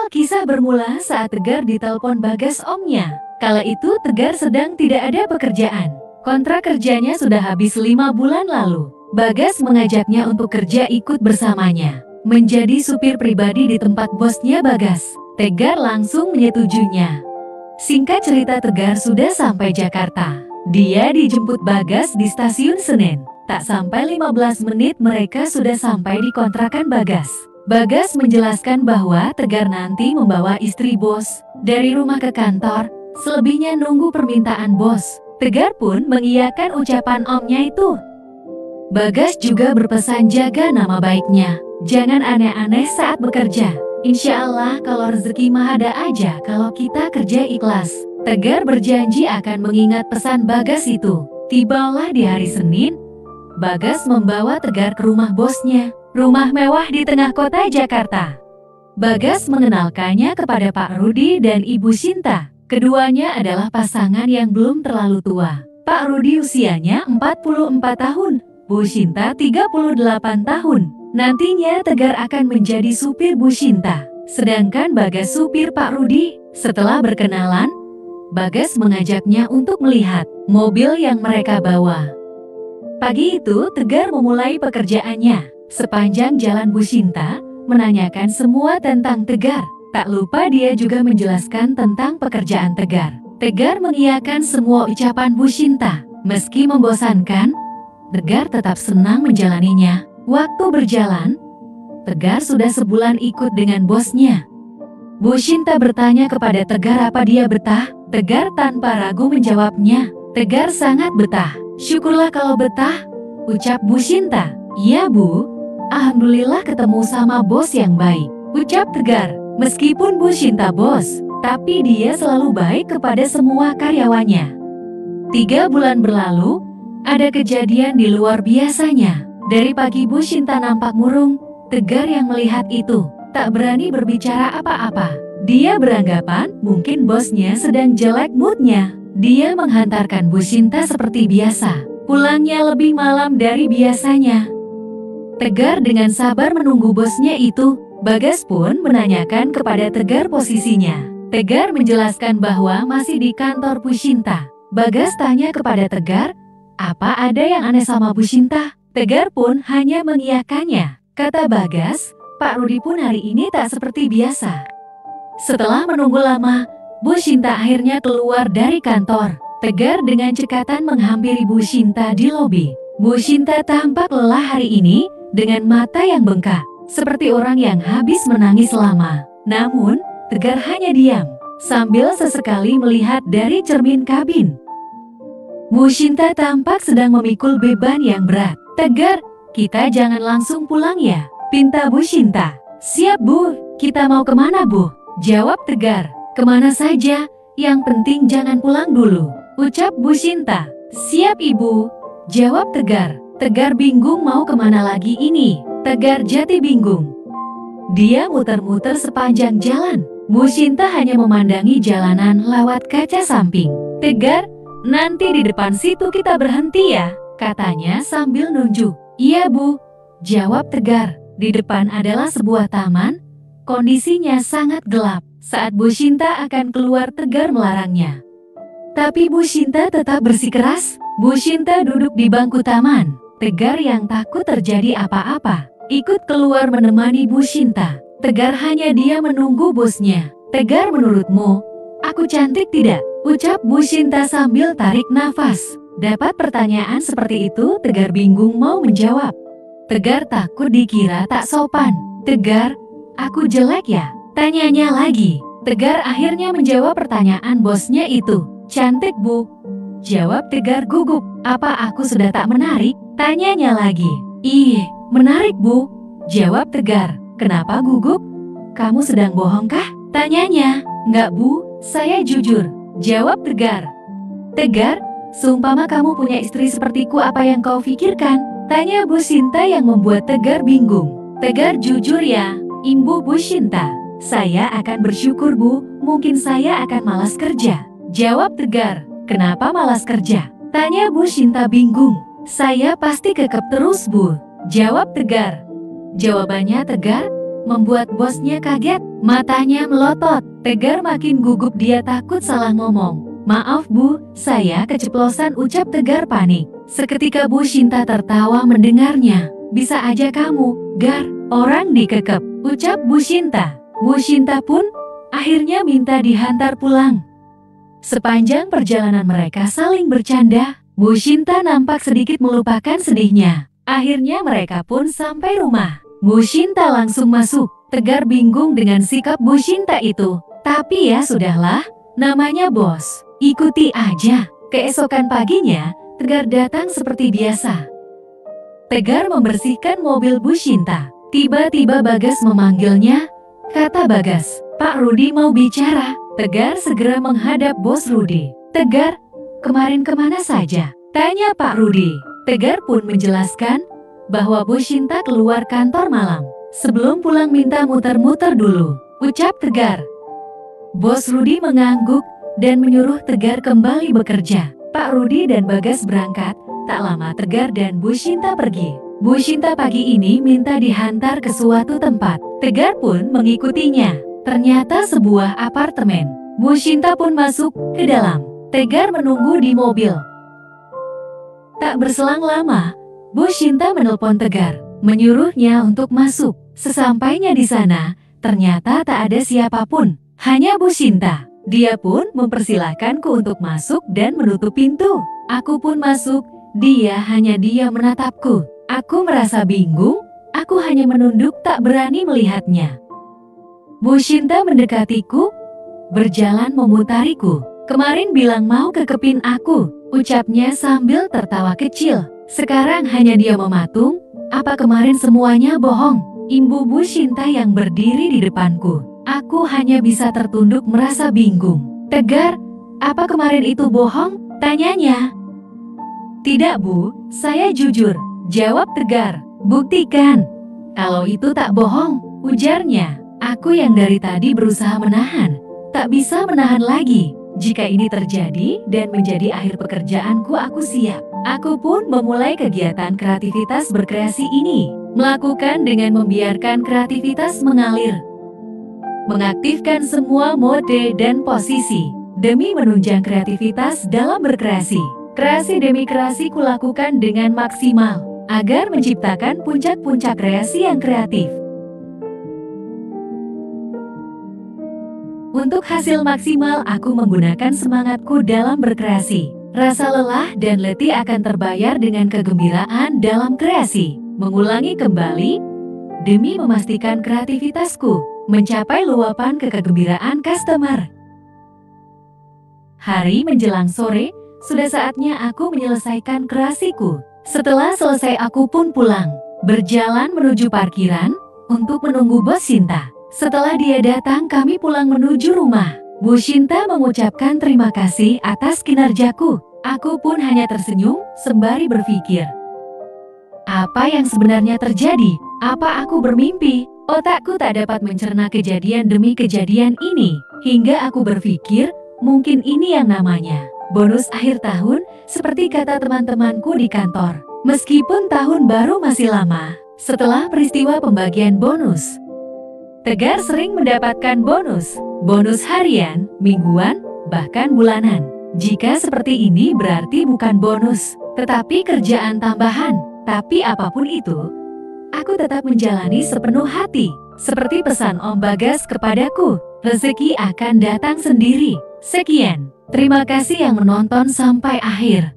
Awal kisah bermula saat Tegar ditelepon Bagas omnya. Kala itu Tegar sedang tidak ada pekerjaan. Kontrak kerjanya sudah habis 5 bulan lalu. Bagas mengajaknya untuk kerja ikut bersamanya, menjadi supir pribadi di tempat bosnya Bagas. Tegar langsung menyetujuinya. Singkat cerita, Tegar sudah sampai Jakarta. Dia dijemput Bagas di stasiun Senen. Tak sampai 15 menit mereka sudah sampai di kontrakan Bagas. Bagas menjelaskan bahwa Tegar nanti membawa istri bos dari rumah ke kantor, selebihnya nunggu permintaan bos. Tegar pun mengiyakan ucapan omnya itu. Bagas juga berpesan jaga nama baiknya, jangan aneh-aneh saat bekerja. Insya Allah kalau rezeki mah ada aja kalau kita kerja ikhlas. Tegar berjanji akan mengingat pesan Bagas itu. Tibalah di hari Senin, Bagas membawa Tegar ke rumah bosnya, rumah mewah di tengah kota Jakarta. Bagas mengenalkannya kepada Pak Rudi dan Ibu Sinta. Keduanya adalah pasangan yang belum terlalu tua. Pak Rudi usianya 44 tahun, Bu Sinta 38 tahun. Nantinya Tegar akan menjadi supir Bu Sinta, sedangkan Bagas supir Pak Rudi. Setelah berkenalan, Bagas mengajaknya untuk melihat mobil yang mereka bawa. Pagi itu Tegar memulai pekerjaannya. Sepanjang jalan Bu Sinta menanyakan semua tentang Tegar. Tak lupa dia juga menjelaskan tentang pekerjaan Tegar. Tegar mengiyakan semua ucapan Bu Sinta. Meski membosankan, Tegar tetap senang menjalaninya. Waktu berjalan, Tegar sudah sebulan ikut dengan bosnya. Bu Sinta bertanya kepada Tegar apa dia betah. Tegar tanpa ragu menjawabnya. Tegar sangat betah. Syukurlah kalau betah, ucap Bu Sinta. Iya Bu, alhamdulillah ketemu sama bos yang baik, ucap Tegar. Meskipun Bu Sinta bos, tapi dia selalu baik kepada semua karyawannya. 3 bulan berlalu, ada kejadian di luar biasanya. Dari pagi Bu Sinta nampak murung. Tegar yang melihat itu, tak berani berbicara apa-apa. Dia beranggapan mungkin bosnya sedang jelek moodnya. Dia menghantarkan Bu Sinta seperti biasa. Pulangnya lebih malam dari biasanya. Tegar dengan sabar menunggu bosnya itu. Bagas pun menanyakan kepada Tegar posisinya. Tegar menjelaskan bahwa masih di kantor Bu Sinta. Bagas tanya kepada Tegar, apa ada yang aneh sama Bu Sinta? Tegar pun hanya mengiyakannya. Kata Bagas, Pak Rudi pun hari ini tak seperti biasa. Setelah menunggu lama, Bu Sinta akhirnya keluar dari kantor. Tegar dengan cekatan menghampiri Bu Sinta di lobi. Bu Sinta tampak lelah hari ini dengan mata yang bengkak, seperti orang yang habis menangis lama. Namun, Tegar hanya diam, sambil sesekali melihat dari cermin kabin. Bu Sinta tampak sedang memikul beban yang berat. Tegar, kita jangan langsung pulang ya, pinta Bu Sinta. Siap Bu, kita mau kemana Bu? Jawab Tegar, kemana saja, yang penting jangan pulang dulu, ucap Bu Sinta. Siap Ibu, jawab Tegar. Tegar bingung mau kemana lagi ini. Tegar jadi bingung. Dia muter-muter sepanjang jalan. Bu Sinta hanya memandangi jalanan lewat kaca samping. Tegar, nanti di depan situ kita berhenti ya, katanya sambil nunjuk. Iya Bu, jawab Tegar. Di depan adalah sebuah taman. Kondisinya sangat gelap. Saat Bu Sinta akan keluar, Tegar melarangnya. Tapi Bu Sinta tetap bersikeras. Bu Sinta duduk di bangku taman. Tegar yang takut terjadi apa-apa ikut keluar menemani Bu Sinta. Tegar hanya dia menunggu bosnya. Tegar, menurutmu aku cantik tidak? Ucap Bu Sinta sambil tarik nafas. Dapat pertanyaan seperti itu, Tegar bingung mau menjawab. Tegar takut dikira tak sopan. Tegar, aku jelek ya? Tanyanya lagi. Tegar akhirnya menjawab pertanyaan bosnya itu. Cantik Bu, jawab Tegar gugup. Apa aku sudah tak menarik? Tanyanya lagi. Ih, menarik Bu, jawab Tegar. Kenapa gugup? Kamu sedang bohong kah? Tanyanya. Enggak Bu, saya jujur, jawab Tegar. Tegar, seumpama kamu punya istri sepertiku, apa yang kau pikirkan? Tanya Bu Sinta yang membuat Tegar bingung. Tegar, jujur ya, Ibu Bu Sinta, saya akan bersyukur Bu, mungkin saya akan malas kerja, jawab Tegar. Kenapa malas kerja? Tanya Bu Sinta bingung. Saya pasti kekep terus Bu, jawab Tegar. Jawabannya Tegar, membuat bosnya kaget. Matanya melotot. Tegar makin gugup, dia takut salah ngomong. "Maaf Bu, saya keceplosan," ucap Tegar panik. Seketika Bu Shinta tertawa mendengarnya. "Bisa aja kamu, Gar, orang dikekep," ucap Bu Shinta. Bu Shinta pun akhirnya minta dihantar pulang. Sepanjang perjalanan mereka saling bercanda. Bu Shinta nampak sedikit melupakan sedihnya. Akhirnya mereka pun sampai rumah. Bu Shinta langsung masuk. Tegar bingung dengan sikap Bu Shinta itu. Tapi ya sudahlah, namanya bos. Ikuti aja. Keesokan paginya, Tegar datang seperti biasa. Tegar membersihkan mobil Bu Shinta. Tiba-tiba Bagas memanggilnya. Kata Bagas, "Pak Rudi mau bicara." Tegar segera menghadap Bos Rudi. "Tegar, kemarin kemana saja?" tanya Pak Rudi. Tegar pun menjelaskan bahwa Bu Shinta keluar kantor malam. "Sebelum pulang minta muter-muter dulu," ucap Tegar. Bos Rudi mengangguk dan menyuruh Tegar kembali bekerja. Pak Rudi dan Bagas berangkat. Tak lama Tegar dan Bu Shinta pergi. Bu Shinta pagi ini minta dihantar ke suatu tempat. Tegar pun mengikutinya. Ternyata sebuah apartemen. Bu Shinta pun masuk ke dalam. Tegar menunggu di mobil. Tak berselang lama, Bu Shinta menelpon Tegar, menyuruhnya untuk masuk. Sesampainya di sana, ternyata tak ada siapapun, hanya Bu Shinta. Dia pun mempersilahkanku untuk masuk dan menutup pintu. Aku pun masuk, dia hanya diam menatapku. Aku merasa bingung, aku hanya menunduk tak berani melihatnya. Bu Shinta mendekatiku, berjalan memutariku. "Kemarin bilang mau kekepin aku," ucapnya sambil tertawa kecil. Sekarang hanya dia mematung, "Apa kemarin semuanya bohong?" Imbu Bu Shinta yang berdiri di depanku. Aku hanya bisa tertunduk merasa bingung. "Tegar, apa kemarin itu bohong?" tanyanya. "Tidak Bu, saya jujur," jawab Tegar. "Buktikan." "Kalau itu tak bohong," ujarnya. Aku yang dari tadi berusaha menahan, tak bisa menahan lagi. Jika ini terjadi dan menjadi akhir pekerjaanku, aku siap. Aku pun memulai kegiatan kreativitas berkreasi ini. Melakukan dengan membiarkan kreativitas mengalir. Mengaktifkan semua mode dan posisi, demi menunjang kreativitas dalam berkreasi. Kreasi demi kreasi kulakukan dengan maksimal, agar menciptakan puncak-puncak kreasi yang kreatif. Untuk hasil maksimal, aku menggunakan semangatku dalam berkreasi. Rasa lelah dan letih akan terbayar dengan kegembiraan dalam kreasi. Mengulangi kembali, demi memastikan kreativitasku mencapai luapan kegembiraan customer. Hari menjelang sore, sudah saatnya aku menyelesaikan kreasiku. Setelah selesai aku pun pulang, berjalan menuju parkiran untuk menunggu Bos Shinta. Setelah dia datang, kami pulang menuju rumah. Bu Shinta mengucapkan terima kasih atas kinerjaku. Aku pun hanya tersenyum sembari berpikir, apa yang sebenarnya terjadi? Apa aku bermimpi? Otakku tak dapat mencerna kejadian demi kejadian ini, hingga aku berpikir, mungkin ini yang namanya bonus akhir tahun, seperti kata teman-temanku di kantor. Meskipun tahun baru masih lama, setelah peristiwa pembagian bonus, Tegar sering mendapatkan bonus harian, mingguan, bahkan bulanan. Jika seperti ini berarti bukan bonus, tetapi kerjaan tambahan. Tapi apapun itu, aku tetap menjalani sepenuh hati. Seperti pesan Om Bagas kepadaku, rezeki akan datang sendiri. Sekian, terima kasih yang menonton sampai akhir.